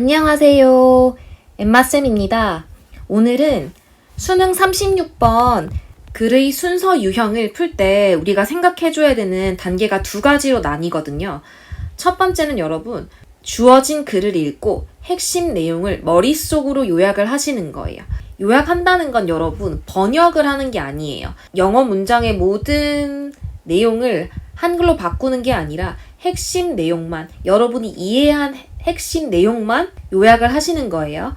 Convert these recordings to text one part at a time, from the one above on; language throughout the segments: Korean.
안녕하세요. 엠마쌤입니다. 오늘은 수능 36번 글의 순서 유형을 풀 때 우리가 생각해줘야 되는 단계가 두 가지로 나뉘거든요. 첫 번째는 여러분, 주어진 글을 읽고 핵심 내용을 머릿속으로 요약을 하시는 거예요. 요약한다는 건 여러분, 번역을 하는 게 아니에요. 영어 문장의 모든 내용을 한글로 바꾸는 게 아니라 핵심 내용만, 여러분이 이해한 핵심 내용만 요약을 하시는 거예요.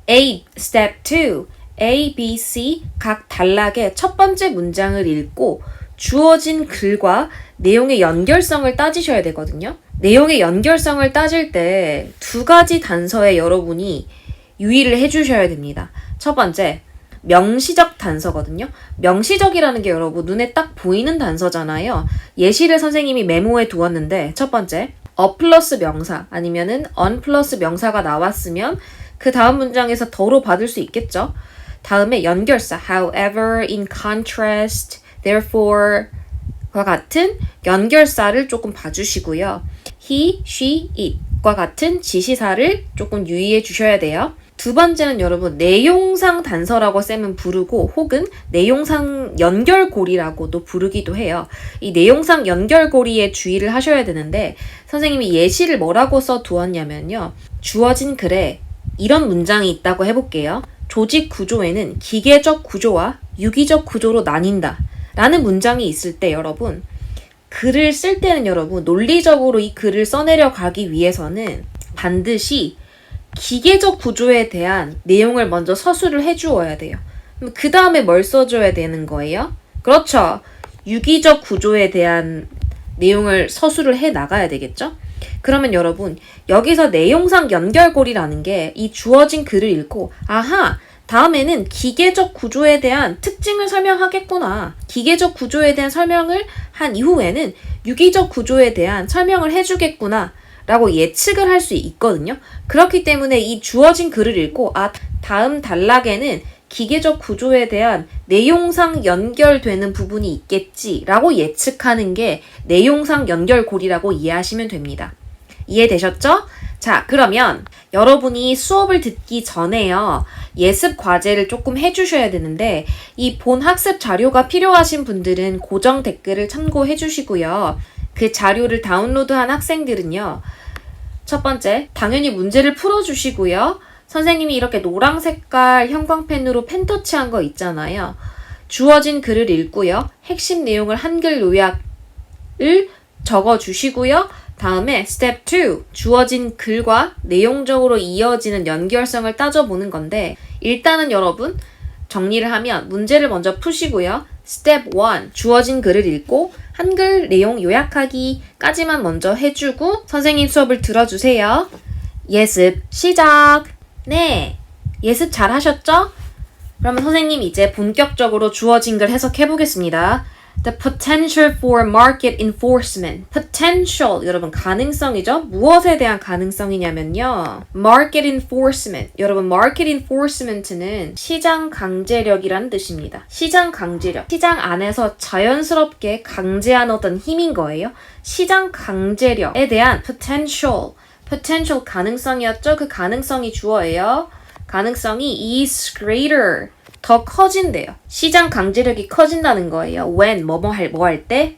A, Step 2, A, B, C 각 단락의 첫 번째 문장을 읽고 주어진 글과 내용의 연결성을 따지셔야 되거든요. 내용의 연결성을 따질 때 두 가지 단서에 여러분이 유의를 해주셔야 됩니다. 첫 번째, 명시적 단서거든요. 명시적이라는 게 여러분 눈에 딱 보이는 단서잖아요. 예시를 선생님이 메모해 두었는데 첫 번째, a 플러스 명사 아니면은 on 플러스 명사가 나왔으면 그 다음 문장에서 더로 받을 수 있겠죠. 다음에 연결사 however, in contrast, therefore 과 같은 연결사를 조금 봐주시고요. he, she, it과 같은 지시사를 조금 유의해 주셔야 돼요. 두 번째는 여러분 내용상 단서라고 쌤은 부르고 혹은 내용상 연결고리라고도 부르기도 해요. 이 내용상 연결고리에 주의를 하셔야 되는데 선생님이 예시를 뭐라고 써두었냐면요. 주어진 글에 이런 문장이 있다고 해볼게요. 조직 구조에는 기계적 구조와 유기적 구조로 나뉜다 라는 문장이 있을 때 여러분 글을 쓸 때는 여러분 논리적으로 이 글을 써내려 가기 위해서는 반드시 기계적 구조에 대한 내용을 먼저 서술을 해주어야 돼요. 그 다음에 뭘 써줘야 되는 거예요? 그렇죠. 유기적 구조에 대한 내용을 서술을 해 나가야 되겠죠? 그러면 여러분 여기서 내용상 연결고리라는 게 이 주어진 글을 읽고 아하! 다음에는 기계적 구조에 대한 특징을 설명하겠구나. 기계적 구조에 대한 설명을 한 이후에는 유기적 구조에 대한 설명을 해주겠구나. 라고 예측을 할 수 있거든요. 그렇기 때문에 이 주어진 글을 읽고 다음 단락에는 기계적 구조에 대한 내용상 연결되는 부분이 있겠지라고 예측하는 게 내용상 연결고리라고 이해하시면 됩니다. 이해되셨죠? 자, 그러면 여러분이 수업을 듣기 전에요. 예습 과제를 조금 해주셔야 되는데 이 본 학습 자료가 필요하신 분들은 고정 댓글을 참고해 주시고요. 그 자료를 다운로드한 학생들은요. 첫 번째, 당연히 문제를 풀어주시고요. 선생님이 이렇게 노랑 색깔 형광펜으로 펜터치한 거 있잖아요. 주어진 글을 읽고요. 핵심 내용을 한글 요약을 적어주시고요. 다음에 스텝 2, 주어진 글과 내용적으로 이어지는 연결성을 따져보는 건데 일단은 여러분 정리를 하면 문제를 먼저 푸시고요. 스텝 1, 주어진 글을 읽고 한글 내용 요약하기까지만 먼저 해주고 선생님 수업을 들어주세요. 예습 시작! 네, 예습 잘 하셨죠? 그러면 선생님 이제 본격적으로 주어진 글 해석해보겠습니다. The potential for market enforcement. potential, 여러분 가능성이죠? 무엇에 대한 가능성이냐면요. market enforcement. 여러분 market enforcement는 시장 강제력이라는 뜻입니다. 시장 강제력. 시장 안에서 자연스럽게 강제한 어떤 힘인 거예요. 시장 강제력에 대한 potential. potential 가능성이었죠? 그 가능성이 주어예요. 가능성이 is greater. 더 커진대요. 시장 강제력이 커진다는 거예요. When 뭐 할 때?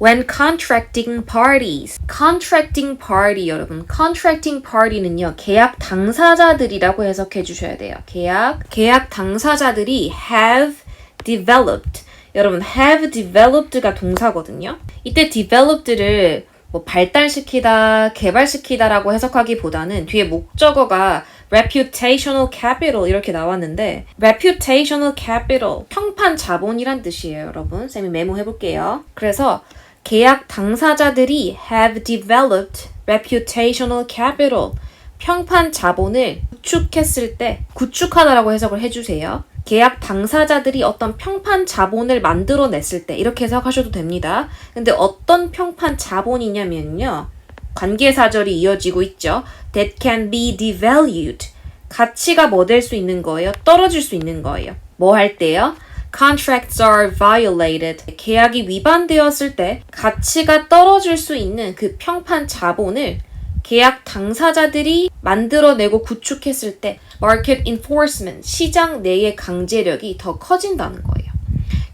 When contracting parties. contracting party 여러분. contracting party는요. 계약 당사자들이라고 해석해 주셔야 돼요. 계약 당사자들이 have developed. 여러분 have developed가 동사거든요. 이때 developed를 뭐 발달시키다, 개발시키다라고 해석하기보다는 뒤에 목적어가 reputational capital 이렇게 나왔는데 reputational capital 평판 자본이란 뜻이에요, 여러분. 쌤이 메모해 볼게요. 그래서 계약 당사자들이 have developed reputational capital 평판 자본을 구축했을 때 구축하다라고 해석을 해주세요. 계약 당사자들이 어떤 평판 자본을 만들어냈을 때 이렇게 해석하셔도 됩니다. 근데 어떤 평판 자본이냐면요. 관계사절이 이어지고 있죠. That can be devalued. 가치가 뭐 될 수 있는 거예요? 떨어질 수 있는 거예요. 뭐 할 때요? Contracts are violated. 계약이 위반되었을 때 가치가 떨어질 수 있는 그 평판 자본을 계약 당사자들이 만들어내고 구축했을 때 market enforcement, 시장 내의 강제력이 더 커진다는 거예요.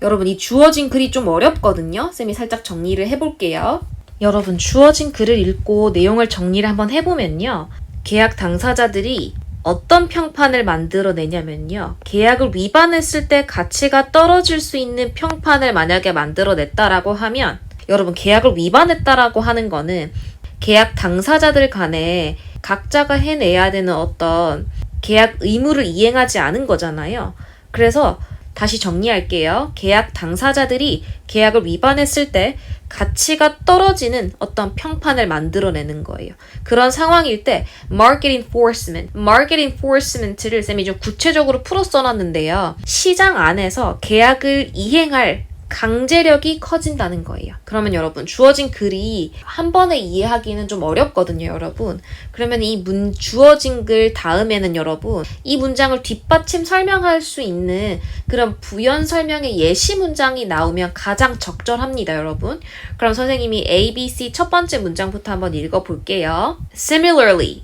여러분 이 주어진 글이 좀 어렵거든요. 쌤이 살짝 정리를 해볼게요. 여러분 주어진 글을 읽고 내용을 정리를 한번 해보면요. 계약 당사자들이 어떤 평판을 만들어내냐면요. 계약을 위반했을 때 가치가 떨어질 수 있는 평판을 만약에 만들어냈다라고 하면 여러분 계약을 위반했다라고 하는 거는 계약 당사자들 간에 각자가 해내야 되는 어떤 계약 의무를 이행하지 않은 거잖아요. 그래서 다시 정리할게요. 계약 당사자들이 계약을 위반했을 때 가치가 떨어지는 어떤 평판을 만들어내는 거예요. 그런 상황일 때 market enforcement를 쌤이 좀 구체적으로 풀어 써놨는데요. 시장 안에서 계약을 이행할 강제력이 커진다는 거예요. 그러면 여러분 주어진 글이 한 번에 이해하기는 좀 어렵거든요, 여러분. 그러면 이 주어진 글 다음에는 여러분 이 문장을 뒷받침 설명할 수 있는 그런 부연 설명의 예시 문장이 나오면 가장 적절합니다, 여러분. 그럼 선생님이 A, B, C 첫 번째 문장부터 한번 읽어볼게요. Similarly.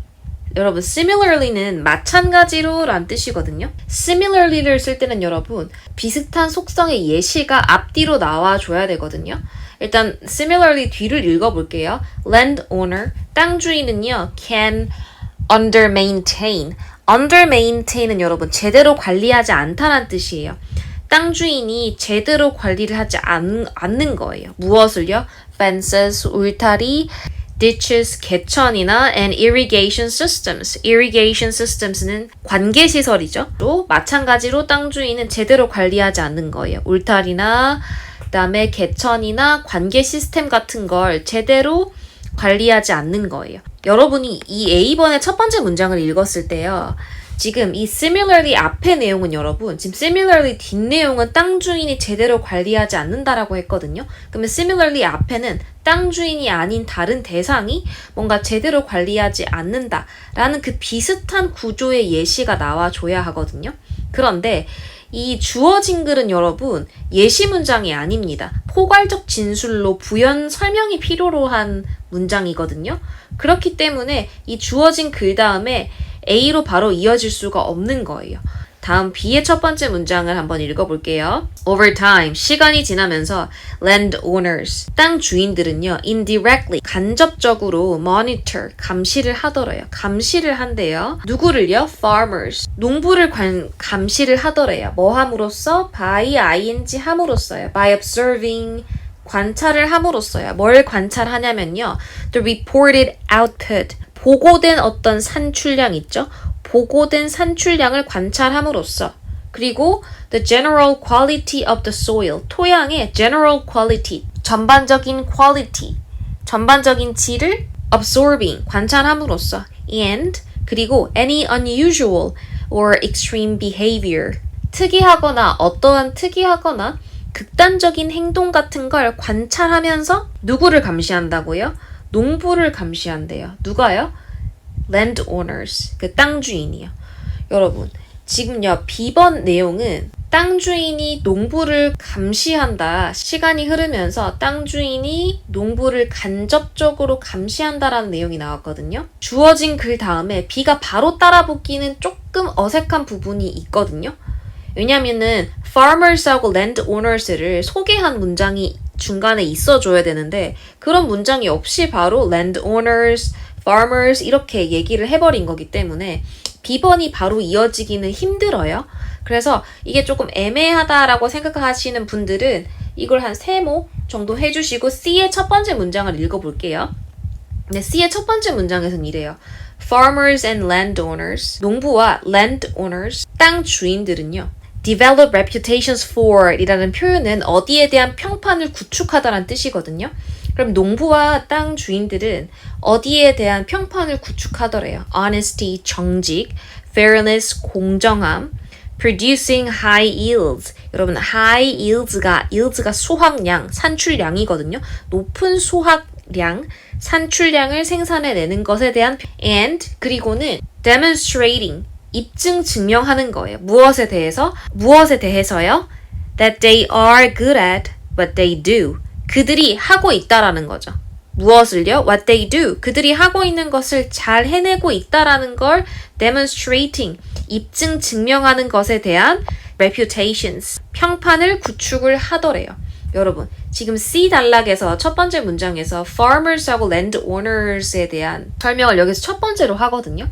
여러분 similarly는 마찬가지로 란 뜻이거든요. similarly를 쓸 때는 여러분 비슷한 속성의 예시가 앞뒤로 나와줘야 되거든요. 일단 similarly 뒤를 읽어볼게요. landowner, 땅 주인은요 can under maintain은 여러분 제대로 관리하지 않다는 뜻이에요. 땅 주인이 제대로 관리를 하지 않는 거예요. 무엇을요? fences, 울타리, ditches, 개천이나 and irrigation systems. irrigation systems는 관계시설이죠. 또 마찬가지로 땅 주인은 제대로 관리하지 않는 거예요. 울타리나 그다음에 개천이나 관계 시스템 같은 걸 제대로 관리하지 않는 거예요. 여러분이 이 A번의 첫 번째 문장을 읽었을 때요. 지금 이 similarly 앞의 내용은 여러분 지금 similarly 뒷내용은 땅 주인이 제대로 관리하지 않는다라고 했거든요. 그러면 similarly 앞에는 땅 주인이 아닌 다른 대상이 뭔가 제대로 관리하지 않는다라는 그 비슷한 구조의 예시가 나와줘야 하거든요. 그런데 이 주어진 글은 여러분 예시 문장이 아닙니다. 포괄적 진술로 부연 설명이 필요로 한 문장이거든요. 그렇기 때문에 이 주어진 글 다음에 A로 바로 이어질 수가 없는 거예요. 다음 B의 첫 번째 문장을 한번 읽어볼게요. Over time, 시간이 지나면서 landowners, 땅 주인들은요, indirectly, 간접적으로 monitor, 감시를 하더래요. 감시를 한대요. 누구를요? farmers, 농부를 감시를 하더래요. 뭐 함으로써? by ing 함으로써요. by observing, 관찰을 함으로써요. 뭘 관찰하냐면요. The reported output, 보고된 어떤 산출량 있죠? 보고된 산출량을 관찰함으로써 그리고 the general quality of the soil, 토양의 general quality, 전반적인 quality, 전반적인 질을 absorbing, 관찰함으로써 and 그리고 any unusual or extreme behavior, 특이하거나 어떠한 특이하거나 극단적인 행동 같은 걸 관찰하면서 누구를 감시한다고요? 농부를 감시한대요. 누가요? landowners, 그 땅 주인이요. 여러분, 지금요, B번 내용은 땅 주인이 농부를 감시한다. 시간이 흐르면서 땅 주인이 농부를 간접적으로 감시한다라는 내용이 나왔거든요. 주어진 글 다음에 B가 바로 따라붙기는 조금 어색한 부분이 있거든요. 왜냐면은 farmers하고 landowners를 소개한 문장이 중간에 있어줘야 되는데 그런 문장이 없이 바로 landowners, farmers 이렇게 얘기를 해버린 거기 때문에 B번이 바로 이어지기는 힘들어요. 그래서 이게 조금 애매하다라고 생각하시는 분들은 이걸 한 3모 정도 해주시고 C의 첫 번째 문장을 읽어볼게요. 네, C의 첫 번째 문장에서는 이래요. Farmers and landowners, 농부와 landowners, 땅 주인들은요. develop reputations for 이라는 표현은 어디에 대한 평판을 구축하다라는 뜻이거든요. 그럼 농부와 땅 주인들은 어디에 대한 평판을 구축하더래요. honesty, 정직, fairness, 공정함, producing high yields. 여러분, high yields가 수확량, 산출량이거든요. 높은 수확량, 산출량을 생산해내는 것에 대한 and 그리고는 demonstrating, 입증 증명하는 거예요. 무엇에 대해서? 무엇에 대해서요? That they are good at what they do. 그들이 하고 있다라는 거죠. 무엇을요? What they do. 그들이 하고 있는 것을 잘 해내고 있다라는 걸 demonstrating, 입증, 증명하는 것에 대한 reputations, 평판을 구축을 하더래요. 여러분, 지금 C 단락에서 첫 번째 문장에서 farmers하고 landowners에 대한 설명을 여기서 첫 번째로 하거든요.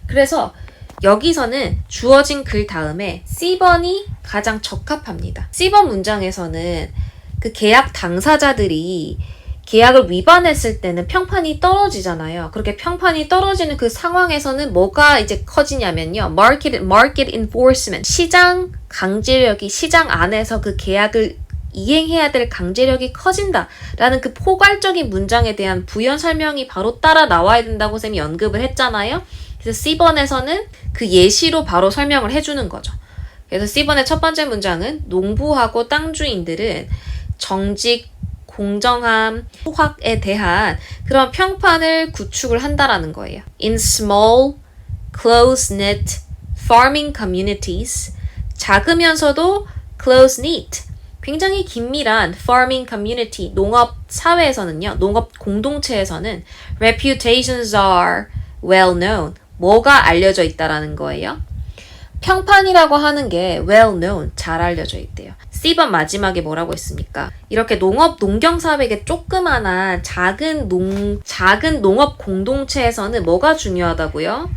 그래서 여기서는 주어진 글 다음에 C번이 가장 적합합니다. C번 문장에서는 그 계약 당사자들이 계약을 위반했을 때는 평판이 떨어지잖아요. 그렇게 평판이 떨어지는 그 상황에서는 뭐가 이제 커지냐면요. market enforcement. 시장 강제력이 시장 안에서 그 계약을 이행해야 될 강제력이 커진다라는 그 포괄적인 문장에 대한 부연 설명이 바로 따라 나와야 된다고 쌤이 언급을 했잖아요. 그래서 C번에서는 그 예시로 바로 설명을 해주는 거죠. 그래서 C번의 첫 번째 문장은 농부하고 땅 주인들은 정직, 공정함, 소확에 대한 그런 평판을 구축을 한다라는 거예요. In small, close-knit farming communities, 작으면서도 close-knit, 굉장히 긴밀한 farming community, 농업 사회에서는요, 농업 공동체에서는 reputations are well known, 뭐가 알려져 있다라는 거예요. 평판이라고 하는 게 well known, 잘 알려져 있대요. C번 마지막에 뭐라고 했습니까? 이렇게 농경사회의 조그만한 작은 농업 공동체에서는 뭐가 중요하다고요?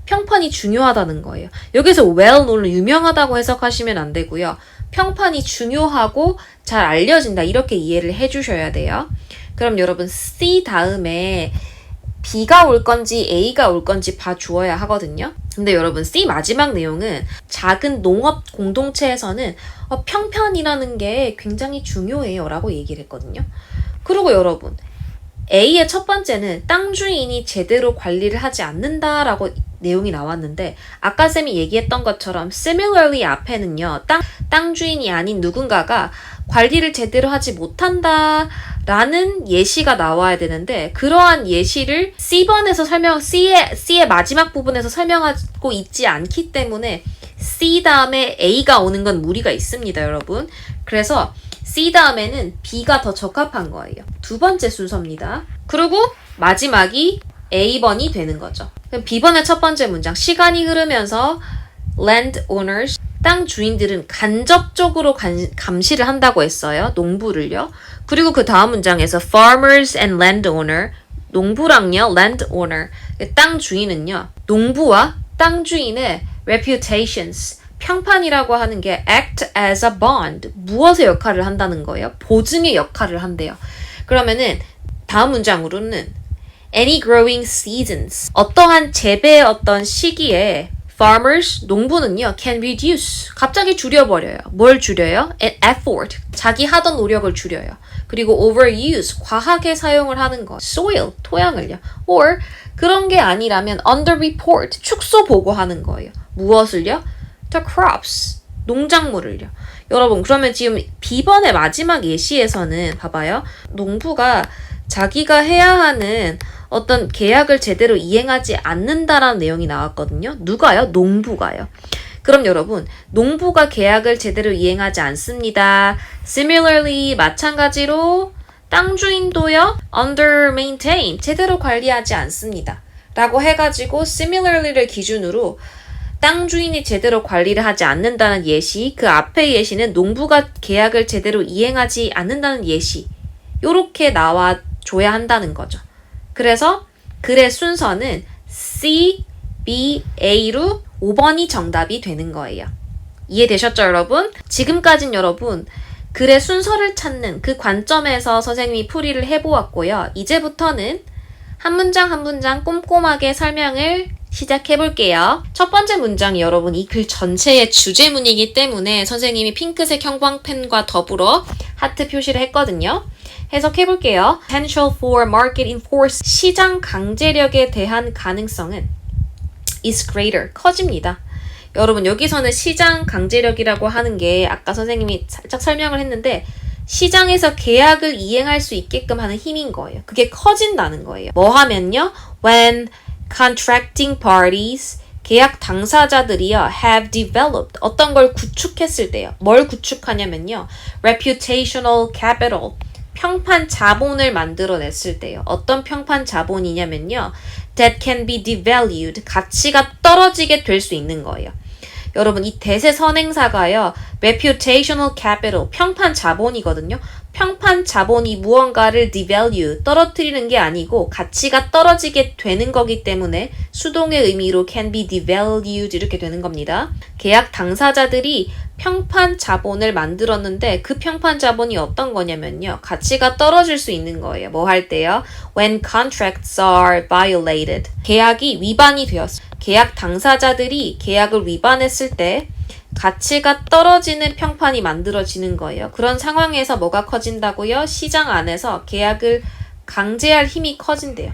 평판이 중요하다는 거예요. 여기서 well known을 유명하다고 해석하시면 안 되고요. 평판이 중요하고 잘 알려진다, 이렇게 이해를 해주셔야 돼요. 그럼 여러분 C 다음에 B가 올 건지 A가 올 건지 봐주어야 하거든요. 근데 여러분 C 마지막 내용은 작은 농업 공동체에서는 평판이라는 게 굉장히 중요해요 라고 얘기를 했거든요. 그리고 여러분 A의 첫 번째는 땅 주인이 제대로 관리를 하지 않는다라고 내용이 나왔는데 아까 쌤이 얘기했던 것처럼 similarly 앞에는요. 땅 주인이 아닌 누군가가 관리를 제대로 하지 못한다라는 예시가 나와야 되는데 그러한 예시를 C번에서 C의 마지막 부분에서 설명하고 있지 않기 때문에 C 다음에 A가 오는 건 무리가 있습니다, 여러분. 그래서 C 다음에는 B가 더 적합한 거예요. 두 번째 순서입니다. 그리고 마지막이 A번이 되는 거죠. 그럼 B번의 첫 번째 문장, 시간이 흐르면서 landowners, 땅 주인들은 간접적으로 감시를 한다고 했어요. 농부를요. 그리고 그 다음 문장에서 farmers and landowner, 농부랑요, landowner, 땅 주인은요, 농부와 땅 주인의 reputations, 평판이라고 하는 게 act as a bond, 무엇의 역할을 한다는 거예요? 보증의 역할을 한대요. 그러면은 다음 문장으로는 any growing seasons, 어떠한 재배의 어떤 시기에 farmers, 농부는요, can reduce, 갑자기 줄여버려요. 뭘 줄여요? An effort, 자기 하던 노력을 줄여요. 그리고 overuse, 과하게 사용을 하는 것, soil, 토양을요. or 그런 게 아니라면 underreport, 축소 보고하는 거예요. 무엇을요? The crops, 농작물을요. 여러분, 그러면 지금 B번의 마지막 예시에서는 봐봐요. 농부가 자기가 해야 하는 어떤 계약을 제대로 이행하지 않는다라는 내용이 나왔거든요. 누가요? 농부가요. 그럼 여러분, 농부가 계약을 제대로 이행하지 않습니다. Similarly, 마찬가지로 땅 주인도요. under maintain, 제대로 관리하지 않습니다. 라고 해가지고 similarly를 기준으로 땅 주인이 제대로 관리를 하지 않는다는 예시, 그 앞의 예시는 농부가 계약을 제대로 이행하지 않는다는 예시, 요렇게 나와줘야 한다는 거죠. 그래서 글의 순서는 C, B, A로 5번이 정답이 되는 거예요. 이해되셨죠, 여러분? 지금까진 여러분 글의 순서를 찾는 그 관점에서 선생님이 풀이를 해보았고요. 이제부터는 한 문장 한 문장 꼼꼼하게 설명을 시작해 볼게요. 첫 번째 문장이 여러분 이 글 전체의 주제문이기 때문에 선생님이 핑크색 형광펜과 더불어 하트 표시를 했거든요. 해석해 볼게요. Potential for market enforce, 시장 강제력에 대한 가능성은 is greater, 커집니다. 여러분 여기서는 시장 강제력이라고 하는 게 아까 선생님이 살짝 설명을 했는데 시장에서 계약을 이행할 수 있게끔 하는 힘인 거예요. 그게 커진다는 거예요. 뭐 하면요? When contracting parties, 계약 당사자들이요, have developed, 어떤 걸 구축했을 때요. 뭘 구축하냐면요. reputational capital, 평판 자본을 만들어냈을 때요. 어떤 평판 자본이냐면요. that can be devalued. 가치가 떨어지게 될 수 있는 거예요. 여러분 이 대세 선행사가요. reputational capital, 평판 자본이거든요. 평판 자본이 무언가를 devalue, 떨어뜨리는 게 아니고 가치가 떨어지게 되는 거기 때문에 수동의 의미로 can be devalued 이렇게 되는 겁니다. 계약 당사자들이 평판 자본을 만들었는데 그 평판 자본이 어떤 거냐면요. 가치가 떨어질 수 있는 거예요. 뭐 할 때요? When contracts are violated. 계약이 위반이 되었어요. 계약 당사자들이 계약을 위반했을 때 가치가 떨어지는 평판이 만들어지는 거예요. 그런 상황에서 뭐가 커진다고요? 시장 안에서 계약을 강제할 힘이 커진대요.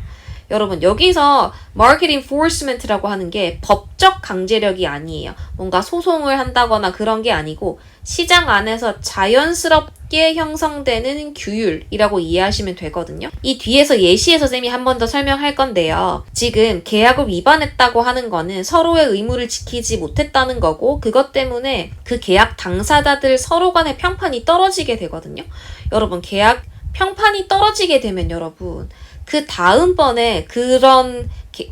여러분 여기서 market enforcement라고 하는 게 법적 강제력이 아니에요. 뭔가 소송을 한다거나 그런 게 아니고 시장 안에서 자연스럽게 형성되는 규율이라고 이해하시면 되거든요. 이 뒤에서 예시에서 쌤이 한 번 더 설명할 건데요. 지금 계약을 위반했다고 하는 거는 서로의 의무를 지키지 못했다는 거고 그것 때문에 그 계약 당사자들 서로 간의 평판이 떨어지게 되거든요. 여러분 계약 평판이 떨어지게 되면 여러분 그 다음번에 그런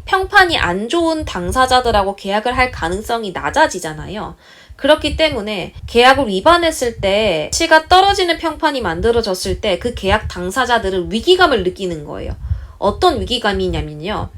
평판이 안 좋은 당사자들하고 계약을 할 가능성이 낮아지잖아요. 그렇기 때문에 계약을 위반했을 때 가치가 떨어지는 평판이 만들어졌을 때 그 계약 당사자들은 위기감을 느끼는 거예요. 어떤 위기감이냐면요.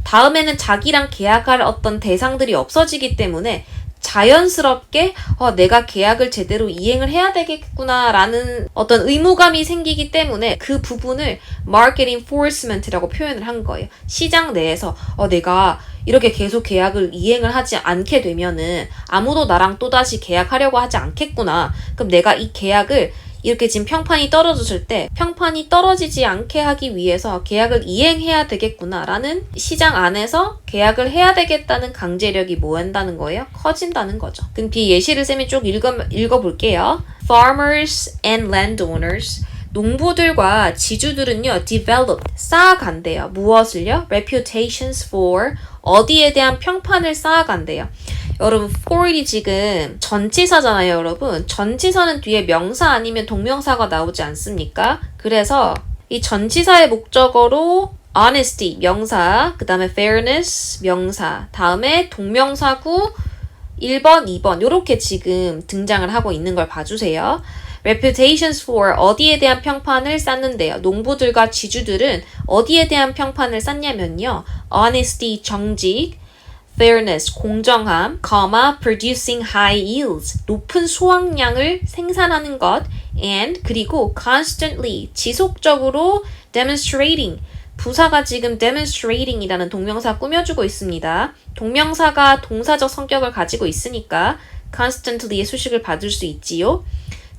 다음에는 자기랑 계약할 어떤 대상들이 없어지기 때문에 자연스럽게 내가 계약을 제대로 이행을 해야 되겠구나 라는 어떤 의무감이 생기기 때문에 그 부분을 market enforcement라고 표현을 한 거예요. 시장 내에서 내가 이렇게 계속 계약을 이행을 하지 않게 되면은 아무도 나랑 또다시 계약하려고 하지 않겠구나. 그럼 내가 이 계약을 이렇게 지금 평판이 떨어졌을 때 평판이 떨어지지 않게 하기 위해서 계약을 이행해야 되겠구나 라는 시장 안에서 계약을 해야 되겠다는 강제력이 뭐 한다는 거예요? 커진다는 거죠. 그럼 뒤 예시를 쌤이 쭉 읽어볼게요. Farmers and landowners 농부들과 지주들은요, developed, 쌓아간대요. 무엇을요? reputations for, 어디에 대한 평판을 쌓아간대요. 여러분, for이 지금 전치사잖아요, 여러분. 전치사는 뒤에 명사 아니면 동명사가 나오지 않습니까? 그래서 이 전치사의 목적어로 honesty, 명사, 그 다음에 fairness, 명사, 다음에 동명사구 1번, 2번 이렇게 지금 등장을 하고 있는 걸 봐주세요. reputations for 어디에 대한 평판을 쌓는데요. 농부들과 지주들은 어디에 대한 평판을 쌓냐면요. honesty, 정직, fairness, 공정함, producing high yields, 높은 수확량을 생산하는 것, and 그리고 constantly, 지속적으로 demonstrating, 부사가 지금 demonstrating이라는 동명사 꾸며주고 있습니다. 동명사가 동사적 성격을 가지고 있으니까 constantly의 수식을 받을 수 있지요.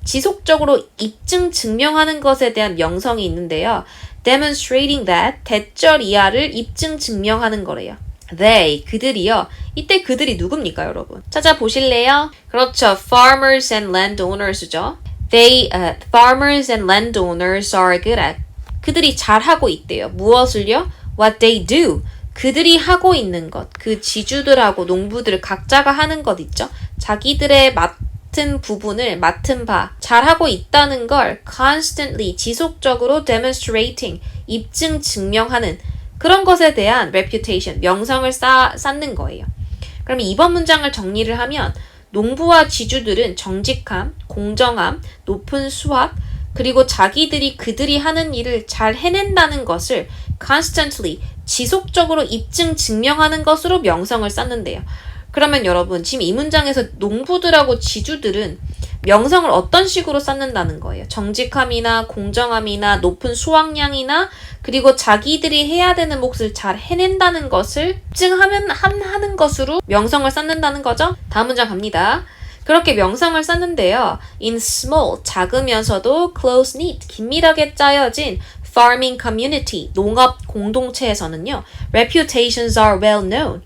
지속적으로 입증, 증명하는 것에 대한 명성이 있는데요. demonstrating that, 대절 이하를 입증, 증명하는 거래요. They, 그들이요. 이때 그들이 누굽니까, 여러분? 찾아보실래요? 그렇죠. Farmers and landowners죠. Farmers and landowners are good at. 그들이 잘하고 있대요. 무엇을요? What they do. 그들이 하고 있는 것. 그 지주들하고 농부들 각자가 하는 것 있죠. 자기들의 맡은 부분을 맡은 바 잘하고 있다는 걸 constantly, 지속적으로 demonstrating, 입증, 증명하는 그런 것에 대한 reputation, 명성을 쌓는 거예요. 그럼 이번 문장을 정리를 하면 농부와 지주들은 정직함, 공정함, 높은 수확, 그리고 자기들이 그들이 하는 일을 잘 해낸다는 것을 constantly, 지속적으로 입증, 증명하는 것으로 명성을 쌓는데요. 그러면 여러분, 지금 이 문장에서 농부들하고 지주들은 명성을 어떤 식으로 쌓는다는 거예요? 정직함이나 공정함이나 높은 수확량이나 그리고 자기들이 해야 되는 몫을 잘 해낸다는 것을 입증하는 것으로 명성을 쌓는다는 거죠? 다음 문장 갑니다. 그렇게 명성을 쌓는데요. In small, 작으면서도 close-knit, 긴밀하게 짜여진 farming community, 농업 공동체에서는요. reputations are well known.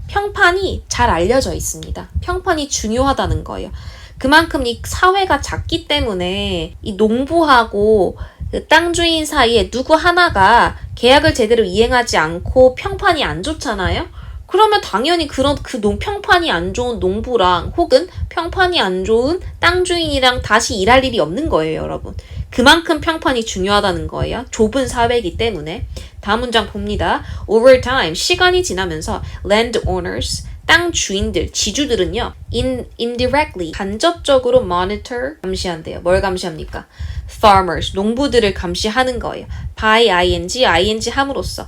평판이 잘 알려져 있습니다. 평판이 중요하다는 거예요. 그만큼 이 사회가 작기 때문에 이 농부하고 그 땅 주인 사이에 누구 하나가 계약을 제대로 이행하지 않고 평판이 안 좋잖아요? 그러면 당연히 평판이 안 좋은 농부랑 혹은 평판이 안 좋은 땅 주인이랑 다시 일할 일이 없는 거예요, 여러분. 그만큼 평판이 중요하다는 거예요. 좁은 사회이기 때문에. 다음 문장 봅니다. Over time, 시간이 지나면서 landowners, 땅 주인들, 지주들은요, indirectly, 간접적으로 monitor, 감시한대요. 뭘 감시합니까? Farmers, 농부들을 감시하는 거예요. by ing 함으로써.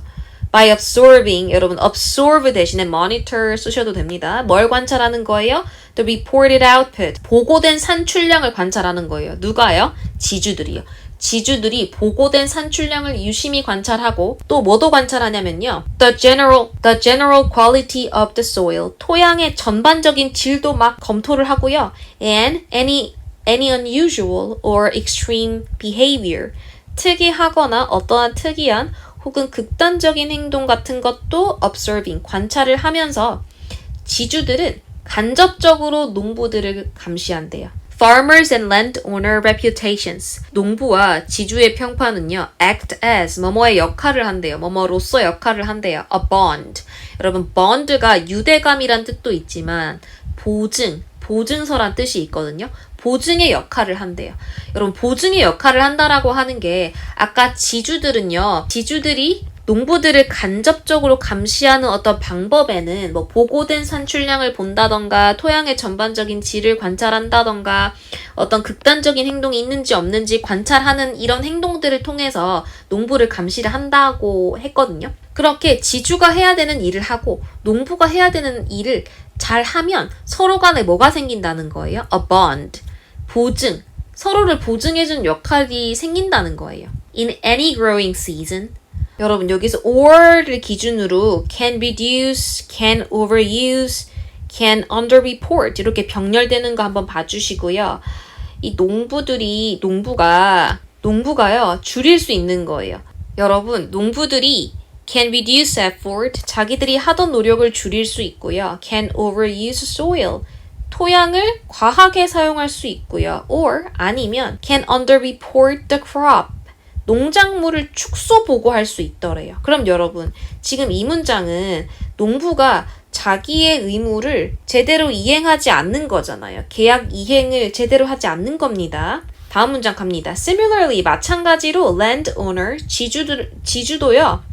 by absorbing, 여러분 absorb 대신에 monitor 쓰셔도 됩니다. 뭘 관찰하는 거예요? The reported output, 보고된 산출량을 관찰하는 거예요. 누가요? 지주들이요. 지주들이 보고된 산출량을 유심히 관찰하고 또 뭐도 관찰하냐면요. The general quality of the soil, 토양의 전반적인 질도 막 검토를 하고요. And any unusual or extreme behavior, 특이하거나 어떠한 특이한 혹은 극단적인 행동 같은 것도 observing, 관찰을 하면서 지주들은 간접적으로 농부들을 감시한대요. Farmers and landowner reputations. 농부와 지주의 평판은요, act as, 뭐뭐의 역할을 한대요. 뭐뭐로서 역할을 한대요. A bond. 여러분, bond가 유대감이란 뜻도 있지만 보증서란 뜻이 있거든요. 보증의 역할을 한대요. 여러분, 보증의 역할을 한다라고 하는 게 아까 지주들이 농부들을 간접적으로 감시하는 어떤 방법에는 뭐 보고된 산출량을 본다던가 토양의 전반적인 질을 관찰한다던가 어떤 극단적인 행동이 있는지 없는지 관찰하는 이런 행동들을 통해서 농부를 감시를 한다고 했거든요. 그렇게 지주가 해야 되는 일을 하고 농부가 해야 되는 일을 잘 하면 서로 간에 뭐가 생긴다는 거예요? A bond. 보증. 서로를 보증해준 역할이 생긴다는 거예요. In any growing season. 여러분 여기서 or를 기준으로 can reduce, can overuse, can underreport 이렇게 병렬되는 거 한번 봐주시고요. 이 농부가요 줄일 수 있는 거예요. 여러분 농부들이 can reduce effort, 자기들이 하던 노력을 줄일 수 있고요. can overuse soil, 토양을 과하게 사용할 수 있고요. or 아니면 can underreport the crop, 농작물을 축소 보고할 수 있더래요. 그럼 여러분 지금 이 문장은 농부가 자기의 의무를 제대로 이행하지 않는 거잖아요. 계약 이행을 제대로 하지 않는 겁니다. 다음 문장 갑니다. Similarly, 마찬가지로 landowner, 지주도요.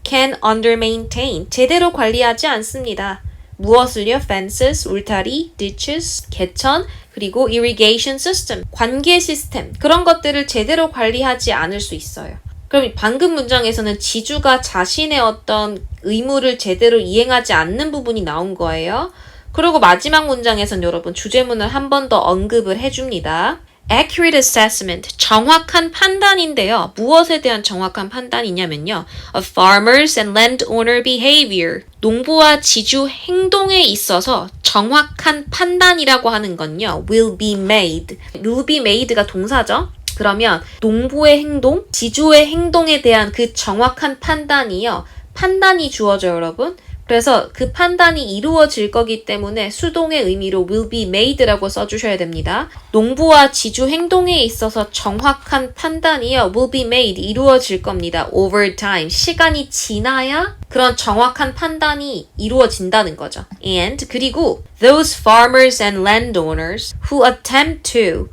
can under-maintain, 제대로 관리하지 않습니다. 무엇을요? fences, 울타리, ditches, 개천, 그리고 irrigation system, 관계 시스템, 그런 것들을 제대로 관리하지 않을 수 있어요. 그럼 방금 문장에서는 지주가 자신의 어떤 의무를 제대로 이행하지 않는 부분이 나온 거예요. 그리고 마지막 문장에서는 여러분 주제문을 한 번 더 언급을 해줍니다. Accurate assessment, 정확한 판단인데요. 무엇에 대한 정확한 판단이냐면요. Of farmers and landowner behavior, 농부와 지주 행동에 있어서 정확한 판단이라고 하는 건요. Will be made. Will be made가 동사죠. 그러면 농부의 행동, 지주의 행동에 대한 그 정확한 판단이요. 판단이 주어져요, 여러분. 그래서 그 판단이 이루어질 거기 때문에 수동의 의미로 will be made라고 써주셔야 됩니다. 농부와 지주 행동에 있어서 정확한 판단이요. will be made, 이루어질 겁니다. over time, 시간이 지나야 그런 정확한 판단이 이루어진다는 거죠. and 그리고 those farmers and landowners who attempt to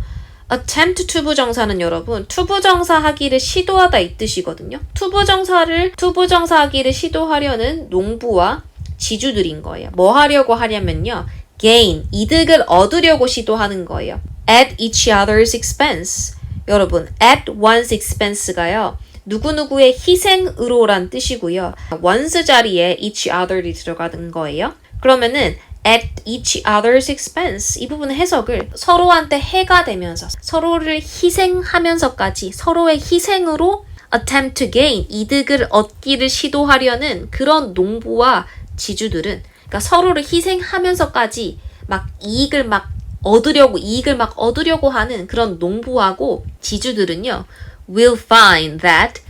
부정사는 여러분 투부정사 하기를 시도하다 이 뜻이거든요. 투부정사 하기를 시도하려는 농부와 지주들인 거예요. 뭐 하려고 하냐면요. gain, 이득을 얻으려고 시도하는 거예요. at each other's expense. 여러분 at one's expense가요. 누구누구의 희생으로란 뜻이고요. once 자리에 each other이 들어가는 거예요. 그러면은 at each other's expense, 이 부분 해석을 서로한테 해가 되면서 서로를 희생하면서까지 서로의 희생으로 attempt to gain, 이득을 얻기를 시도하려는 그런 농부와 지주들은 그러니까 서로를 희생하면서까지 막 이익을 막 얻으려고 하는 그런 농부하고 지주들은요 will find that,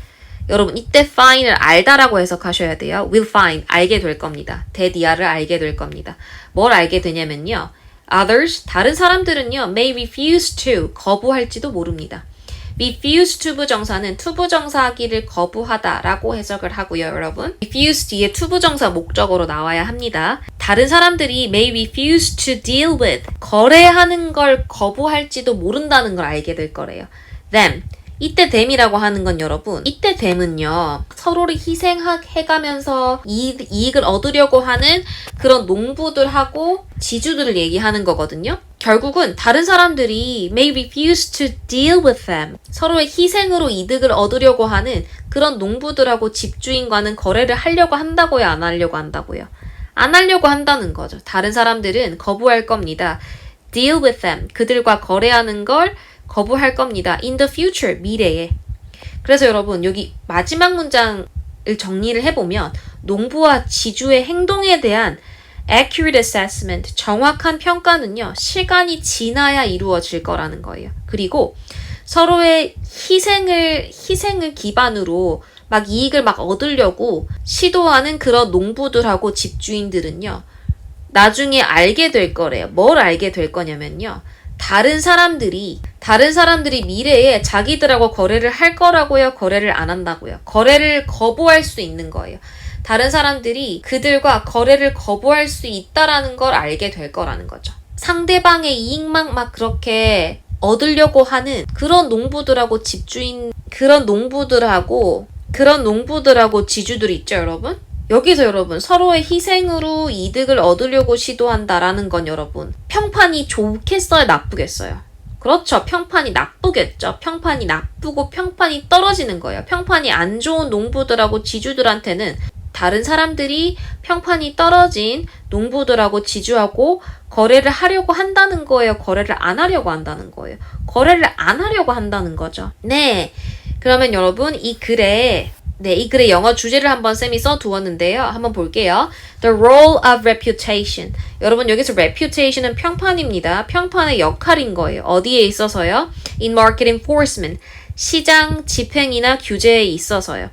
여러분 이때 find을 알다라고 해석하셔야 돼요. will find, 알게 될 겁니다. that이야를 알게 될 겁니다. 뭘 알게 되냐면요. others, 다른 사람들은요. may refuse to, 거부할지도 모릅니다. refuse to 부정사는 투부정사 하기를 거부하다라고 해석을 하고요. 여러분 refuse 뒤에 투부정사 목적으로 나와야 합니다. 다른 사람들이 may refuse to deal with, 거래하는 걸 거부할지도 모른다는 걸 알게 될 거래요. them, 이때 됨이라고 하는 건 여러분, 이때 됨은요, 서로를 희생해가면서 이익을 얻으려고 하는 그런 농부들하고 지주들을 얘기하는 거거든요. 결국은 다른 사람들이 may refuse to deal with them. 서로의 희생으로 이득을 얻으려고 하는 그런 농부들하고 집주인과는 거래를 하려고 한다고요, 안 하려고 한다고요? 안 하려고 한다는 거죠. 다른 사람들은 거부할 겁니다. deal with them. 그들과 거래하는 걸 거부할 겁니다. in the future. 미래에. 그래서 여러분 여기 마지막 문장을 정리를 해보면 농부와 지주의 행동에 대한 accurate assessment, 정확한 평가는요. 시간이 지나야 이루어질 거라는 거예요. 그리고 서로의 희생을 기반으로 막 이익을 막 얻으려고 시도하는 그런 농부들하고 집주인들은요. 나중에 알게 될 거래요. 뭘 알게 될 거냐면요. 다른 사람들이 미래에 자기들하고 거래를 할 거라고요? 거래를 안 한다고요? 거래를 거부할 수 있는 거예요. 다른 사람들이 그들과 거래를 거부할 수 있다라는 걸 알게 될 거라는 거죠. 상대방의 이익만 막 그렇게 얻으려고 하는 그런 농부들하고 그런 농부들하고 지주들이 있죠, 여러분? 여기서 여러분 서로의 희생으로 이득을 얻으려고 시도한다라는 건 여러분 평판이 좋겠어요? 나쁘겠어요? 그렇죠. 평판이 나쁘겠죠. 평판이 나쁘고 평판이 떨어지는 거예요. 평판이 안 좋은 농부들하고 지주들한테는 다른 사람들이 평판이 떨어진 농부들하고 지주하고 거래를 하려고 한다는 거예요? 거래를 안 하려고 한다는 거예요? 거래를 안 하려고 한다는 거죠. 네. 그러면 여러분 이 글에 영어 주제를 한번 쌤이 써두었는데요. 한번 볼게요. The role of reputation. 여러분 여기서 reputation은 평판입니다. 평판의 역할인 거예요. 어디에 있어서요? In market enforcement. 시장 집행이나 규제에 있어서요.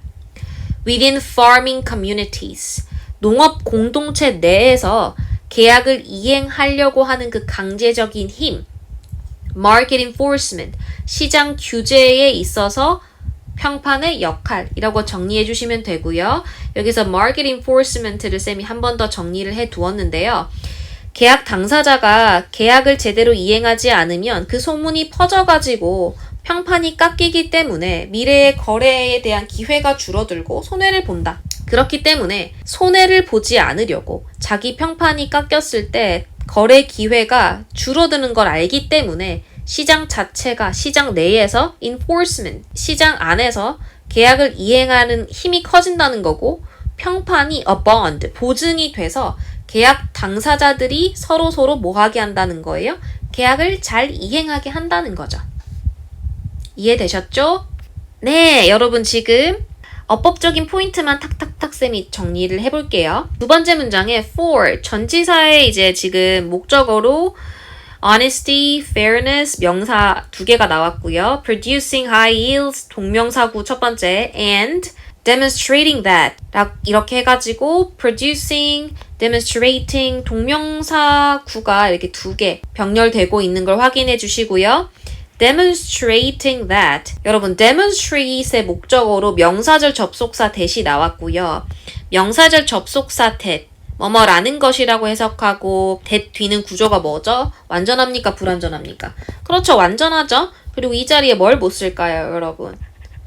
Within farming communities. 농업 공동체 내에서 계약을 이행하려고 하는 그 강제적인 힘. Market enforcement. 시장 규제에 있어서 평판의 역할이라고 정리해 주시면 되고요. 여기서 market enforcement를 쌤이 한 번 더 정리를 해 두었는데요. 계약 당사자가 계약을 제대로 이행하지 않으면 그 소문이 퍼져가지고 평판이 깎이기 때문에 미래의 거래에 대한 기회가 줄어들고 손해를 본다. 그렇기 때문에 손해를 보지 않으려고 자기 평판이 깎였을 때 거래 기회가 줄어드는 걸 알기 때문에 시장 자체가 시장 내에서 enforcement, 시장 안에서 계약을 이행하는 힘이 커진다는 거고 평판이 a bond, 보증이 돼서 계약 당사자들이 서로 뭐하게 한다는 거예요? 계약을 잘 이행하게 한다는 거죠. 이해되셨죠? 네, 여러분 지금 어법적인 포인트만 탁탁탁 쌤이 정리를 해볼게요. 두 번째 문장에 for, 전치사의 이제 지금 목적어로 honesty, fairness, 명사 두 개가 나왔고요. producing high yields, 동명사구 첫 번째, and demonstrating that 이렇게 해가지고 producing, demonstrating, 동명사구가 이렇게 두 개 병렬되고 있는 걸 확인해 주시고요. demonstrating that. 여러분, demonstrate의 목적어로 명사절 접속사 that이 나왔고요. 명사절 접속사 that. 뭐뭐라는 것이라고 해석하고 that 뒤는 구조가 뭐죠? 완전합니까? 불완전합니까? 그렇죠. 완전하죠? 그리고 이 자리에 뭘 못 쓸까요, 여러분?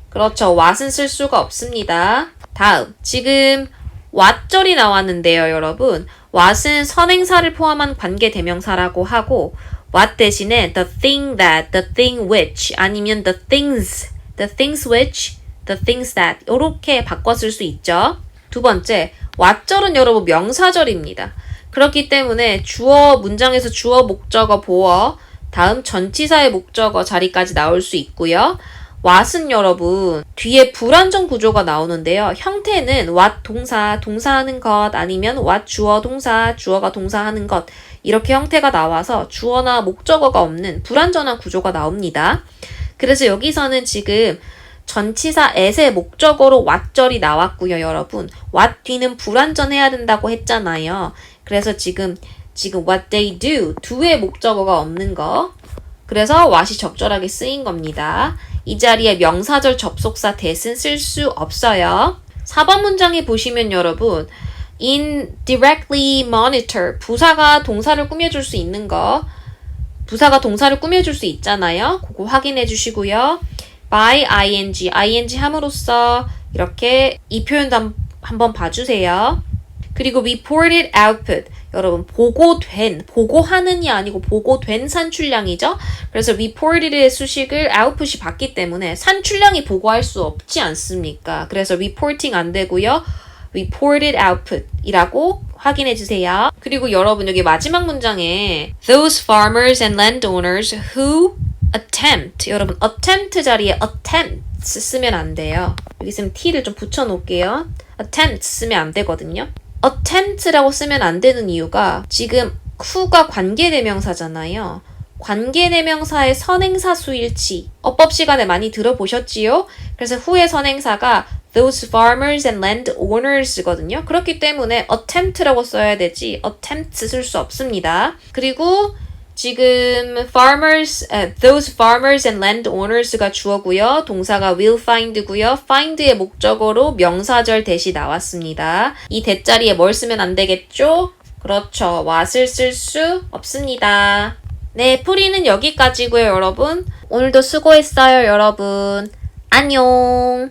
그렇죠. what은 쓸 수가 없습니다. 다음. 지금 what절이 나왔는데요, 여러분. what은 선행사를 포함한 관계대명사라고 하고 what 대신에 the thing that, the thing which 아니면 the things which, the things that 이렇게 바꿔 쓸 수 있죠. 두 번째, what절은 여러분 명사절입니다. 그렇기 때문에 주어 문장에서 주어 목적어 보어 다음 전치사의 목적어 자리까지 나올 수 있고요. what은 여러분 뒤에 불완전 구조가 나오는데요. 형태는 what 동사하는 것 아니면 what 주어 동사, 주어가 동사하는 것 이렇게 형태가 나와서 주어나 목적어가 없는 불완전한 구조가 나옵니다. 그래서 여기서는 지금 전치사 at의 목적어로 what절이 나왔고요, 여러분. what 뒤는 불완전해야 된다고 했잖아요. 그래서 지금 what they do의 목적어가 없는 거. 그래서 what이 적절하게 쓰인 겁니다. 이 자리에 명사절 접속사 that은 쓸 수 없어요. 4번 문장에 보시면 여러분 indirectly monitor 부사가 동사를 꾸며줄 수 있는 거 부사가 동사를 꾸며줄 수 있잖아요. 그거 확인해 주시고요. by ing 함으로써 이렇게 이 표현도 한번 봐주세요. 그리고 reported output. 여러분, 보고하는이 아니고 보고된 산출량이죠? 그래서 reported의 수식을 output이 받기 때문에 산출량이 보고할 수 없지 않습니까? 그래서 reporting 안 되고요. reported output 이라고 확인해 주세요. 그리고 여러분, 여기 마지막 문장에 those farmers and landowners who attempt. 여러분, attempt 자리에 attempts 쓰면 안 돼요. 여기 있으면 t를 좀 붙여 놓을게요. attempt 쓰면 안 되거든요. attempt라고 쓰면 안 되는 이유가 지금 who가 관계대명사잖아요. 관계대명사의 선행사 수일치. 어법 시간에 많이 들어보셨지요? 그래서 who의 선행사가 those farmers and landowners거든요. 그렇기 때문에 attempt라고 써야 되지 attempts 쓸 수 없습니다. 그리고 지금 those farmers and landowners가 주어고요. 동사가 will find고요. find의 목적어로 명사절 대시 나왔습니다. 이 대자리에 뭘 쓰면 안 되겠죠? 그렇죠. what을 쓸 수 없습니다. 네, 풀이는 여기까지고요, 여러분. 오늘도 수고했어요, 여러분. 안녕.